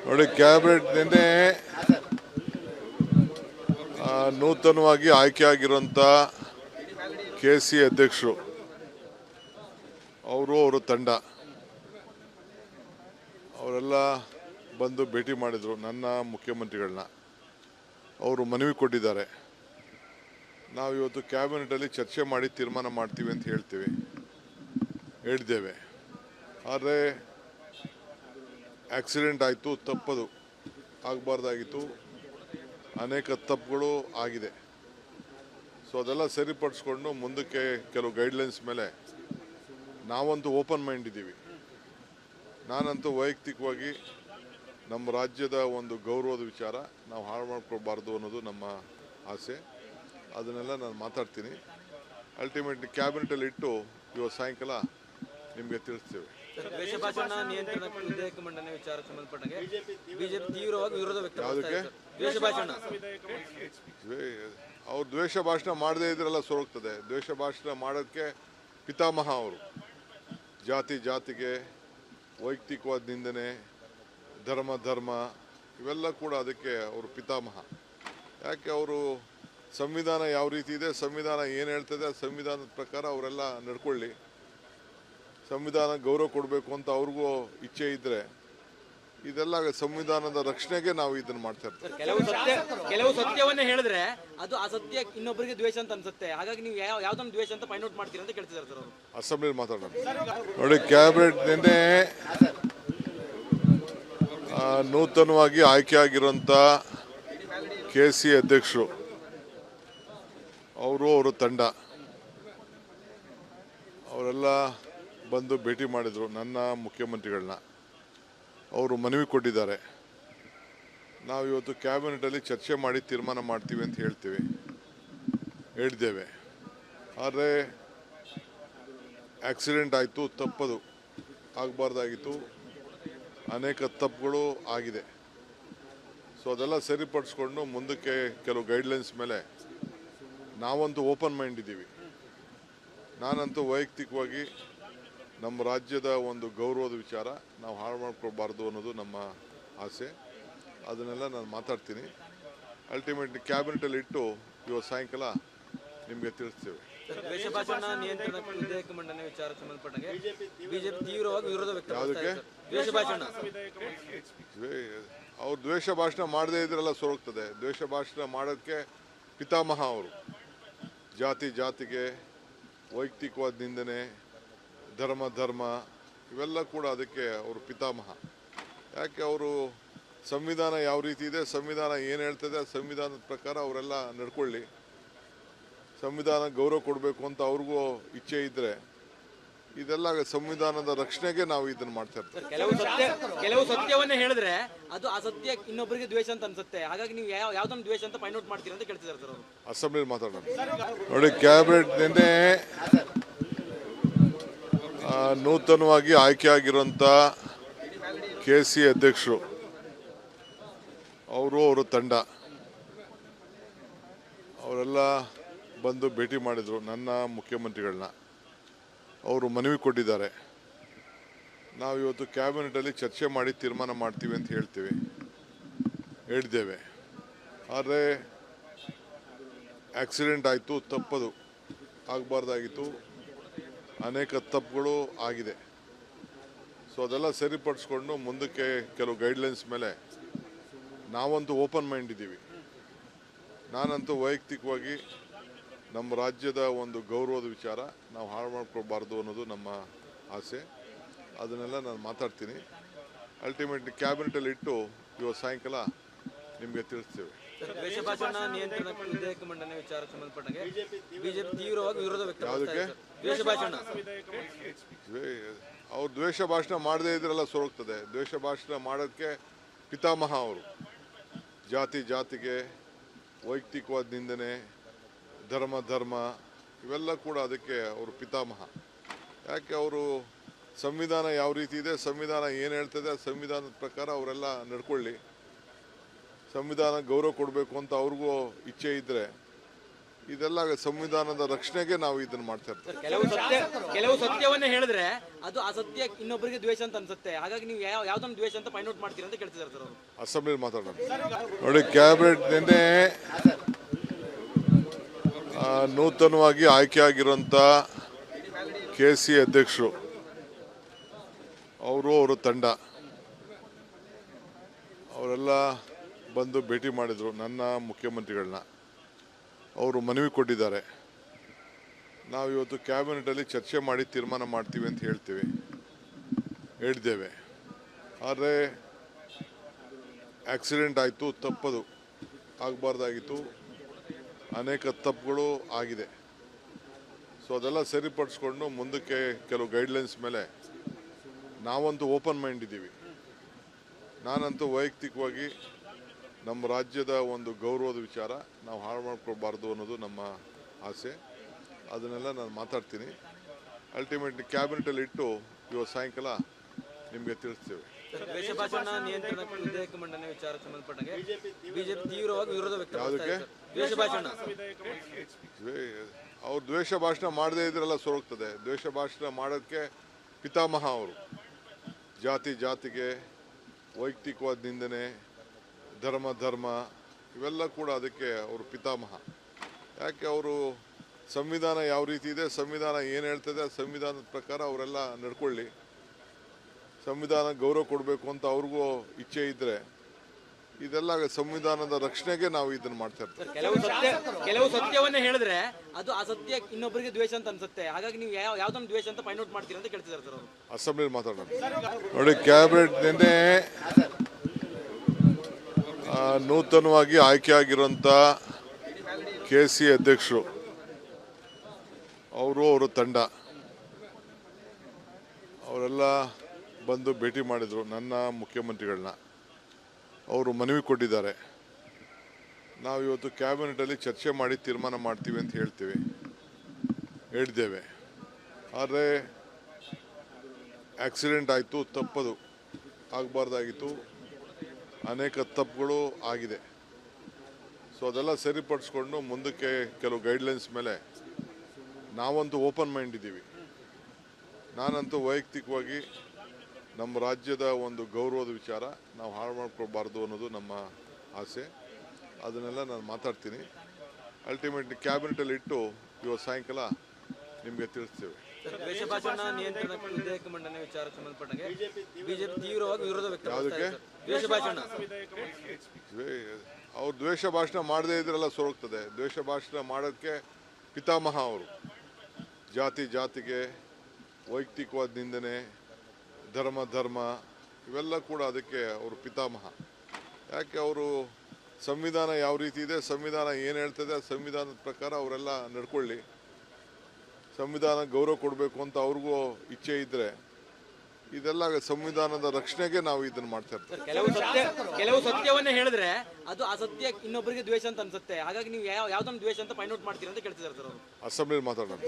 ನೋಡಿ, ಕ್ಯಾಬಿನೆಟ್ ನಿನ್ನೆ ನೂತನವಾಗಿ ಆಯ್ಕೆಯಾಗಿರುವಂಥ KC ಅಧ್ಯಕ್ಷರು ಅವರ ತಂಡ ಅವರೆಲ್ಲ ಬಂದು ಭೇಟಿ ಮಾಡಿದರು ನನ್ನ ಮುಖ್ಯಮಂತ್ರಿಗಳನ್ನ. ಅವರು ಮನವಿ ಕೊಟ್ಟಿದ್ದಾರೆ. ನಾವು ಇವತ್ತು ಕ್ಯಾಬಿನೆಟಲ್ಲಿ ಚರ್ಚೆ ಮಾಡಿ ತೀರ್ಮಾನ ಮಾಡ್ತೀವಿ ಅಂತ ಹೇಳಿದ್ದೇವೆ. ಆದರೆ ಆಕ್ಸಿಡೆಂಟ್ ಆಯಿತು, ತಪ್ಪದು ಆಗಬಾರ್ದಾಗಿತ್ತು. ಅನೇಕ ತಪ್ಪುಗಳು ಆಗಿದೆ. ಸೊ ಅದೆಲ್ಲ ಸರಿಪಡಿಸ್ಕೊಂಡು ಮುಂದಕ್ಕೆ ಕೆಲವು ಗೈಡ್ಲೈನ್ಸ್ ಮೇಲೆ ನಾವಂತೂ ಓಪನ್ ಮೈಂಡ್ ಇದ್ದೀವಿ. ನಾನಂತೂ ವೈಯಕ್ತಿಕವಾಗಿ ನಮ್ಮ ರಾಜ್ಯದ ಒಂದು ಗೌರವದ ವಿಚಾರ ನಾವು ಹಾಳು ಮಾಡ್ಕೊಳ್ಬಾರ್ದು ಅನ್ನೋದು ನಮ್ಮ ಆಸೆ. ಅದನ್ನೆಲ್ಲ ನಾನು ಮಾತಾಡ್ತೀನಿ. ಅಲ್ಟಿಮೇಟ್ಲಿ ಕ್ಯಾಬಿನೆಟಲ್ಲಿ ಇಟ್ಟು ಇವತ್ತು ಸಾಯಂಕಾಲ ನಿಮಗೆ ತಿಳಿಸ್ತೇವೆ. ದ್ವೇಷ ಭಾಷಣ ನಿಯಂತ್ರಣ ವಿಧೇಯಕ ಮಂಡನೆ ವಿಚಾರ ಸಂಬಂಧಪಟ್ಟಂಗೆ ಬಿಜೆಪಿ ತೀವ್ರವಾಗಿ ವಿರೋಧ ವ್ಯಕ್ತಪಡಿಸಿದೆ. ದ್ವೇಷ ಭಾಷಣ ಅವ್ರು ದ್ವೇಷ ಭಾಷಣ ಮಾಡದೇ ಇದ್ರೆಲ್ಲ ಸೊರಗ್ತದೆ. ದ್ವೇಷ ಭಾಷಣ ಮಾಡೋಕ್ಕೆ ಪಿತಾಮಹ ಅವರು. ಜಾತಿಗೆ ವೈಯಕ್ತಿಕವಾದ ನಿಂದನೆ, ಧರ್ಮ ಇವೆಲ್ಲ ಕೂಡ ಅದಕ್ಕೆ ಅವರು ಪಿತಾಮಹ. ಯಾಕೆ ಅವರು ಸಂವಿಧಾನ ಯಾವ ರೀತಿ ಇದೆ, ಸಂವಿಧಾನ ಏನು ಹೇಳ್ತದೆ, ಸಂವಿಧಾನದ ಪ್ರಕಾರ ಅವರೆಲ್ಲ ನಡ್ಕೊಳ್ಳಿ. ಸಂವಿಧಾನ ಗೌರವ ಕೊಡಬೇಕು ಅಂತ ಅವ್ರಿಗೂ ಇಚ್ಛೆ ಇದ್ದರೆ ಇದೆಲ್ಲ ಸಂವಿಧಾನದ ರಕ್ಷಣೆಗೆ ನಾವು ಇದನ್ನು ಮಾಡ್ತಾ ಇರ್ತೀವಿ. ಕೆಲವು ಸತ್ಯವನ್ನೇ ಹೇಳಿದ್ರೆ ಅದು ಅಸತ್ಯ ಇನ್ನೊಬ್ಬರಿಗೆ ದ್ವೇಷ ಅಂತ ಅನ್ಸುತ್ತೆ. ಹಾಗಾಗಿ ನೀವು ಯಾವ್ದೊಂದು ದ್ವೇಷ ಅಂತ ಫೈಂಡ್ ಔಟ್ ಮಾಡ್ತೀರಿ ಅಂತ ಕೇಳ್ತಿದ್ದಾರೆ ಸರ್ ಅವರು. ಅಸೆಂಬ್ಲಿ ಮಾತಾಡೋಣ. ನೋಡಿ, ಕ್ಯಾಬಿನೆಟ್ ನಿನ್ನೆ ನೂತನವಾಗಿ ಆಯ್ಕೆಯಾಗಿರುವಂಥ KC ಅಧ್ಯಕ್ಷರು ಅವರ ತಂಡ ಅವರೆಲ್ಲ ಬಂದು ಭೇಟಿ ಮಾಡಿದರು ನನ್ನ ಮುಖ್ಯಮಂತ್ರಿಗಳನ್ನ. ಅವರು ಮನವಿ ಕೊಟ್ಟಿದ್ದಾರೆ. ನಾವು ಇವತ್ತು ಕ್ಯಾಬಿನೆಟಲ್ಲಿ ಚರ್ಚೆ ಮಾಡಿ ತೀರ್ಮಾನ ಮಾಡ್ತೀವಿ ಅಂತ ಹೇಳಿದ್ದೇವೆ. ಆದರೆ ಆಕ್ಸಿಡೆಂಟ್ ಆಯಿತು, ತಪ್ಪದು ಆಗಬಾರ್ದಾಗಿತ್ತು. ಅನೇಕ ತಪ್ಪುಗಳು ಆಗಿದೆ. ಸೊ ಅದೆಲ್ಲ ಸರಿಪಡಿಸ್ಕೊಂಡು ಮುಂದಕ್ಕೆ ಕೆಲವು ಗೈಡ್ಲೈನ್ಸ್ ಮೇಲೆ ನಾವಂತೂ ಓಪನ್ ಮೈಂಡ್ ಇದ್ದೀವಿ. ನಾನಂತೂ ವೈಯಕ್ತಿಕವಾಗಿ ನಮ್ಮ ರಾಜ್ಯದ ಒಂದು ಗೌರವದ ವಿಚಾರ ನಾವು ಹಾಳು ಮಾಡ್ಕೊಳ್ಬಾರ್ದು ಅನ್ನೋದು ನಮ್ಮ ಆಸೆ. ಅದನ್ನೆಲ್ಲ ನಾನು ಮಾತಾಡ್ತೀನಿ. ಅಲ್ಟಿಮೇಟ್ಲಿ ಕ್ಯಾಬಿನೆಟಲ್ಲಿ ಇಟ್ಟು ಇವತ್ತು ಸಾಯಂಕಾಲ ನಿಮಗೆ ತಿಳಿಸ್ತೇವೆ. ದ್ವೇಷ ಭಾಷಣ ನಿಯಂತ್ರಣ ವಿಧೇಯಕ ಮಂಡನೆ ವಿಚಾರ ಸಂಬಂಧಪಟ್ಟಂಗೆ ಬಿಜೆಪಿ ತೀವ್ರವಾಗಿ ವಿರೋಧ ವ್ಯಕ್ತಪಡಿಸಿದೆ. ದ್ವೇಷ ಭಾಷಣ ಅವ್ರು ದ್ವೇಷ ಭಾಷಣ ಮಾಡದೇ ಇದ್ರೆಲ್ಲ ಸೊರಗ್ತದೆ. ದ್ವೇಷ ಭಾಷಣ ಮಾಡೋಕ್ಕೆ ಪಿತಾಮಹ ಅವರು. ಜಾತಿಗೆ ವೈಯಕ್ತಿಕವಾದ ನಿಂದನೆ, ಧರ್ಮ ಇವೆಲ್ಲ ಕೂಡ ಅದಕ್ಕೆ ಅವರು ಪಿತಾಮಹ. ಯಾಕೆ ಅವರು ಸಂವಿಧಾನ ಯಾವ ರೀತಿ ಇದೆ, ಸಂವಿಧಾನ ಏನು ಹೇಳ್ತದೆ, ಸಂವಿಧಾನದ ಪ್ರಕಾರ ಅವರೆಲ್ಲ ನಡ್ಕೊಳ್ಳಿ. ಸಂವಿಧಾನ ಗೌರವ ಕೊಡಬೇಕು ಅಂತ ಅವ್ರಿಗೂ ಇಚ್ಛೆ ಇದ್ದರೆ ಇದೆಲ್ಲ ಸಂವಿಧಾನದ ರಕ್ಷಣೆಗೆ ನಾವು ಇದನ್ನು ಮಾಡ್ತಾ ಇರ್ತೀವಿ. ಕೆಲವು ಸತ್ಯವನ್ನೇ ಹೇಳಿದ್ರೆ ಅದು ಅಸತ್ಯ ಇನ್ನೊಬ್ಬರಿಗೆ ದ್ವೇಷ ಅಂತ ಅನ್ಸುತ್ತೆ. ಹಾಗಾಗಿ ನೀವು ಯಾವ್ದೊಂದು ದ್ವೇಷ ಅಂತ ಫೈಂಡ್ ಔಟ್ ಮಾಡ್ತೀರಿ ಅಂತ ಕೇಳ್ತಿದ್ದಾರೆ ಸರ್ ಅವರು. ಅಸೆಂಬ್ಲಿ ಮಾತಾಡೋಣ. ನೋಡಿ, ಕ್ಯಾಬಿನೆಟ್ ನಿನ್ನೆ ನೂತನವಾಗಿ ಆಯ್ಕೆಯಾಗಿರುವಂಥ KC ಅಧ್ಯಕ್ಷರು ಅವರ ತಂಡ ಅವರೆಲ್ಲ ಬಂದು ಭೇಟಿ ಮಾಡಿದರು ನನ್ನ ಮುಖ್ಯಮಂತ್ರಿಗಳನ್ನ. ಅವರು ಮನವಿ ಕೊಟ್ಟಿದ್ದಾರೆ. ನಾವು ಇವತ್ತು ಕ್ಯಾಬಿನೆಟಲ್ಲಿ ಚರ್ಚೆ ಮಾಡಿ ತೀರ್ಮಾನ ಮಾಡ್ತೀವಿ ಅಂತ ಹೇಳಿದ್ದೇವೆ. ಆದರೆ ಆಕ್ಸಿಡೆಂಟ್ ಆಯಿತು, ತಪ್ಪದು ಆಗಬಾರ್ದಾಗಿತ್ತು. ಅನೇಕ ತಪ್ಪುಗಳು ಆಗಿದೆ. ಸೊ ಅದೆಲ್ಲ ಸರಿಪಡಿಸ್ಕೊಂಡು ಮುಂದಕ್ಕೆ ಕೆಲವು ಗೈಡ್ಲೈನ್ಸ್ ಮೇಲೆ ನಾವಂತೂ ಓಪನ್ ಮೈಂಡ್ ಇದ್ದೀವಿ. ನಾನಂತೂ ವೈಯಕ್ತಿಕವಾಗಿ ನಮ್ಮ ರಾಜ್ಯದ ಒಂದು ಗೌರವದ ವಿಚಾರ ನಾವು ಹಾಳು ಮಾಡ್ಕೊಳ್ಬಾರ್ದು ಅನ್ನೋದು ನಮ್ಮ ಆಸೆ. ಅದನ್ನೆಲ್ಲ ನಾನು ಮಾತಾಡ್ತೀನಿ. ಅಲ್ಟಿಮೇಟ್ಲಿ ಕ್ಯಾಬಿನೆಟಲ್ಲಿ ಇಟ್ಟು ಇವತ್ತು ಸಾಯಂಕಾಲ ನಿಮಗೆ ತಿಳಿಸ್ತೇವೆ. ದ್ವೇಷ ಭಾಷಣ ನಿಯಂತ್ರಣ ವಿಧೇಯಕ ಮಂಡನೆ ವಿಚಾರ ಸಂಬಂಧಪಟ್ಟಂಗೆ ಬಿಜೆಪಿ ತೀವ್ರವಾಗಿ ವಿರೋಧ ವ್ಯಕ್ತಪಡಿಸಿದೆ. ದ್ವೇಷ ಭಾಷಣ ಅವ್ರು ದ್ವೇಷ ಭಾಷಣ ಮಾಡದೇ ಇದ್ರೆಲ್ಲ ಸೊರಗ್ತದೆ. ದ್ವೇಷ ಭಾಷಣ ಮಾಡೋಕ್ಕೆ ಪಿತಾಮಹ ಅವರು. ಜಾತಿಗೆ ವೈಯಕ್ತಿಕವಾದ ನಿಂದನೆ, ಧರ್ಮ ಇವೆಲ್ಲ ಕೂಡ ಅದಕ್ಕೆ ಅವರು ಪಿತಾಮಹ. ಯಾಕೆ ಅವರು ಸಂವಿಧಾನ ಯಾವ ರೀತಿ ಇದೆ, ಸಂವಿಧಾನ ಏನು ಹೇಳ್ತದೆ, ಸಂವಿಧಾನದ ಪ್ರಕಾರ ಅವರೆಲ್ಲ ನಡ್ಕೊಳ್ಳಿ. ಸಂವಿಧಾನ ಗೌರವ ಕೊಡಬೇಕು ಅಂತ ಅವ್ರಿಗೂ ಇಚ್ಛೆ ಇದ್ದರೆ ಇದೆಲ್ಲ ಸಂವಿಧಾನದ ರಕ್ಷಣೆಗೆ ನಾವು ಇದನ್ನ ಮಾಡ್ತಾ ಇರ್ತೀವಿ. ಕೆಲವು ಸತ್ಯವನ್ನೇ ಹೇಳಿದ್ರೆ ಅದು ಅಸತ್ಯ ಇನ್ನೊಬ್ಬರಿಗೆ ದ್ವೇಷ ಅಂತ ಅನ್ಸುತ್ತೆ. ಹಾಗಾಗಿ ನೀವು ಯಾವ್ದೊಂದು ದ್ವೇಷ ಅಂತ ಫೈಂಡ್ ಔಟ್ ಮಾಡ್ತೀರಾ ಅಂತ ಕೇಳ್ತಿದ್ದಾರೆ ಸರ್ ಅವರು. ಅಸೆಂಬ್ಲಿ ಮಾತಾಡೋಣ ನೋಡಿ. ಕ್ಯಾಬಿನೆಟ್ ನಿನ್ನೆ ನೂತನವಾಗಿ ಆಯ್ಕೆಯಾಗಿರುವಂಥ KC ಅಧ್ಯಕ್ಷರು ಅವರ ತಂಡ ಅವರೆಲ್ಲ ಬಂದು ಭೇಟಿ ಮಾಡಿದರು ನನ್ನ ಮುಖ್ಯಮಂತ್ರಿಗಳನ್ನ. ಅವರು ಮನವಿ ಕೊಟ್ಟಿದ್ದಾರೆ. ನಾವು ಇವತ್ತು ಕ್ಯಾಬಿನೆಟಲ್ಲಿ ಚರ್ಚೆ ಮಾಡಿ ತೀರ್ಮಾನ ಮಾಡ್ತೀವಿ ಅಂತ ಹೇಳಿದ್ದೇವೆ. ಆದರೆ ಆಕ್ಸಿಡೆಂಟ್ ಆಯಿತು, ತಪ್ಪದು ಆಗಬಾರ್ದಾಗಿತ್ತು. ಅನೇಕ ತಪ್ಪುಗಳು ಆಗಿದೆ. ಸೊ ಅದೆಲ್ಲ ಸರಿಪಡಿಸ್ಕೊಂಡು ಮುಂದಕ್ಕೆ ಕೆಲವು ಗೈಡ್ಲೈನ್ಸ್ ಮೇಲೆ ನಾವಂತೂ ಓಪನ್ ಮೈಂಡ್ ಇದ್ದೀವಿ. ನಾನಂತೂ ವೈಯಕ್ತಿಕವಾಗಿ ನಮ್ಮ ರಾಜ್ಯದ ಒಂದು ಗೌರವದ ವಿಚಾರ ನಾವು ಹಾಳು ಮಾಡ್ಕೊಳ್ಬಾರ್ದು ಅನ್ನೋದು ನಮ್ಮ ಆಸೆ. ಅದನ್ನೆಲ್ಲ ನಾನು ಮಾತಾಡ್ತೀನಿ. ಅಲ್ಟಿಮೇಟ್ಲಿ ಕ್ಯಾಬಿನೆಟಲ್ಲಿ ಇಟ್ಟು ಇವತ್ತು ಸಾಯಂಕಾಲ ನಿಮಗೆ ತಿಳಿಸ್ತೇವೆ. ದ್ವೇಷ ಭಾಷಣ ನಿಯಂತ್ರಣ ವಿಧೇಯಕ ಮಂಡನೆ ವಿಚಾರಕ್ಕೆ ಸಂಬಂಧಪಟ್ಟಂಗೆ ಬಿಜೆಪಿ ತೀವ್ರವಾಗಿ ವಿರೋಧ ವ್ಯಕ್ತಪಡಿಸಿದೆ. ದ್ವೇಷ ಭಾಷಣ ಅವ್ರು ದ್ವೇಷ ಭಾಷಣ ಮಾಡದೇ ಇದ್ರೆಲ್ಲ ಸೊರಗ್ತದೆ. ದ್ವೇಷ ಭಾಷಣ ಮಾಡೋಕ್ಕೆ ಪಿತಾಮಹ ಅವರು. ಜಾತಿಗೆ ವೈಯಕ್ತಿಕವಾದ ನಿಂದನೆ, ಧರ್ಮ ಇವೆಲ್ಲ ಕೂಡ ಅದಕ್ಕೆ ಅವರು ಪಿತಾಮಹ. ಯಾಕೆ ಅವರು ಸಂವಿಧಾನ ಯಾವ ರೀತಿ ಇದೆ, ಸಂವಿಧಾನ ಏನು ಹೇಳ್ತದೆ, ಸಂವಿಧಾನದ ಪ್ರಕಾರ ಅವರೆಲ್ಲ ನಡ್ಕೊಳ್ಳಿ. ಸಂವಿಧಾನ ಗೌರವ ಕೊಡಬೇಕು ಅಂತ ಅವ್ರಿಗೂ ಇಚ್ಛೆ ಇದ್ದರೆ ಇದೆಲ್ಲ ಸಂವಿಧಾನದ ರಕ್ಷಣೆಗೆ ನಾವು ಇದನ್ನ ಮಾಡ್ತಾ ಇರ್ತೀವಿ. ಕೆಲವು ಸತ್ಯವನ್ನೇ ಹೇಳಿದ್ರೆ ಅದು ಅಸತ್ಯ ಇನ್ನೊಬ್ಬರಿಗೆ ದ್ವೇಷ ಅಂತ ಅನ್ಸುತ್ತೆ. ಹಾಗಾಗಿ ನೀವು ಯಾವ್ದೊಂದು ದ್ವೇಷ ಅಂತ ಫೈಂಡ್ ಔಟ್ ಮಾಡ್ತೀರಾ ಅಂತ ಕೇಳ್ತಿದ್ದಾರೆ ಸರ್ ಅವರು. ಅಸೆಂಬ್ಲಿ ಮಾತಾಡೋಣ ನೋಡಿ. ಕ್ಯಾಬಿನೆಟ್ ನಿನ್ನೆ ನೂತನವಾಗಿ ಆಯ್ಕೆಯಾಗಿರುವಂಥ KC ಅಧ್ಯಕ್ಷರು ಅವರ ತಂಡ ಅವರೆಲ್ಲ ಬಂದು ಭೇಟಿ ಮಾಡಿದರು ನನ್ನ ಮುಖ್ಯಮಂತ್ರಿಗಳನ್ನ. ಅವರು ಮನವಿ ಕೊಟ್ಟಿದ್ದಾರೆ. ನಾವು ಇವತ್ತು ಕ್ಯಾಬಿನೆಟಲ್ಲಿ ಚರ್ಚೆ ಮಾಡಿ ತೀರ್ಮಾನ ಮಾಡ್ತೀವಿ ಅಂತ ಹೇಳಿದ್ದೇವೆ. ಆದರೆ ಆಕ್ಸಿಡೆಂಟ್ ಆಯಿತು, ತಪ್ಪದು ಆಗಬಾರ್ದಾಗಿತ್ತು. ಅನೇಕ ತಪ್ಪುಗಳು ಆಗಿದೆ. ಸೊ ಅದೆಲ್ಲ ಸರಿಪಡಿಸ್ಕೊಂಡು ಮುಂದಕ್ಕೆ ಕೆಲವು ಗೈಡ್ಲೈನ್ಸ್ ಮೇಲೆ ನಾವಂತೂ ಓಪನ್ ಮೈಂಡ್ ಇದ್ದೀವಿ. ನಾನಂತೂ ವೈಯಕ್ತಿಕವಾಗಿ ನಮ್ಮ ರಾಜ್ಯದ ಒಂದು ಗೌರವದ ವಿಚಾರ ನಾವು ಹಾಳು ಮಾಡ್ಕೊಳ್ಬಾರ್ದು ಅನ್ನೋದು ನಮ್ಮ ಆಸೆ. ಅದನ್ನೆಲ್ಲ ನಾನು ಮಾತಾಡ್ತೀನಿ. ಅಲ್ಟಿಮೇಟ್ಲಿ ಕ್ಯಾಬಿನೆಟಲ್ಲಿ ಇಟ್ಟು ಇವತ್ತು ಸಾಯಂಕಾಲ ನಿಮಗೆ ತಿಳಿಸ್ತೇವೆ. ದ್ವೇಷ ಭಾಷಣ ನಿಯಂತ್ರಣ ವಿಧೇಯಕ ಮಂಡನೆ ವಿಚಾರಕ್ಕೆ ಸಂಬಂಧಪಟ್ಟಂಗೆ ಬಿಜೆಪಿ ತೀವ್ರವಾಗಿ ವಿರೋಧ ವ್ಯಕ್ತಪಡಿಸಿದೆ. ದ್ವೇಷ ಭಾಷಣ ಅವ್ರು ದ್ವೇಷ ಭಾಷಣ ಮಾಡದೇ ಇದ್ರೆಲ್ಲ ಸೊರಗ್ತದೆ. ದ್ವೇಷ ಭಾಷಣ ಮಾಡೋಕ್ಕೆ ಪಿತಾಮಹ ಅವರು. ಜಾತಿಗೆ ವೈಯಕ್ತಿಕವಾದ ನಿಂದನೆ, ಧರ್ಮ ಇವೆಲ್ಲ ಕೂಡ ಅದಕ್ಕೆ ಅವರು ಪಿತಾಮಹ. ಯಾಕೆ ಅವರು ಸಂವಿಧಾನ ಯಾವ ರೀತಿ ಇದೆ, ಸಂವಿಧಾನ ಏನು ಹೇಳ್ತದೆ, ಸಂವಿಧಾನದ ಪ್ರಕಾರ ಅವರೆಲ್ಲ ನಡ್ಕೊಳ್ಳಿ. ಸಂವಿಧಾನ ಗೌರವ ಕೊಡಬೇಕು ಅಂತ ಅವ್ರಿಗೂ ಇಚ್ಛೆ ಇದ್ದರೆ ಇದೆಲ್ಲ ಸಂವಿಧಾನದ ರಕ್ಷಣೆಗೆ ನಾವು ಇದನ್ನ ಮಾಡ್ತಾ ಇರ್ತೀವಿ. ಕೆಲವು ಸತ್ಯವನ್ನೇ ಹೇಳಿದ್ರೆ ಅದು ಅಸತ್ಯ ಇನ್ನೊಬ್ಬರಿಗೆ ದ್ವೇಷ ಅಂತ ಅನ್ಸುತ್ತೆ. ಹಾಗಾಗಿ ನೀವು ಯಾವ್ದೊಂದು ದ್ವೇಷ ಅಂತ ಫೈಂಡ್ ಔಟ್ ಮಾಡ್ತೀರಾ ಅಂತ ಕೇಳ್ತಿದ್ದಾರೆ ಸರ್ ಅವರು. ಅಸೆಂಬ್ಲಿ ಮಾತಾಡೋಣ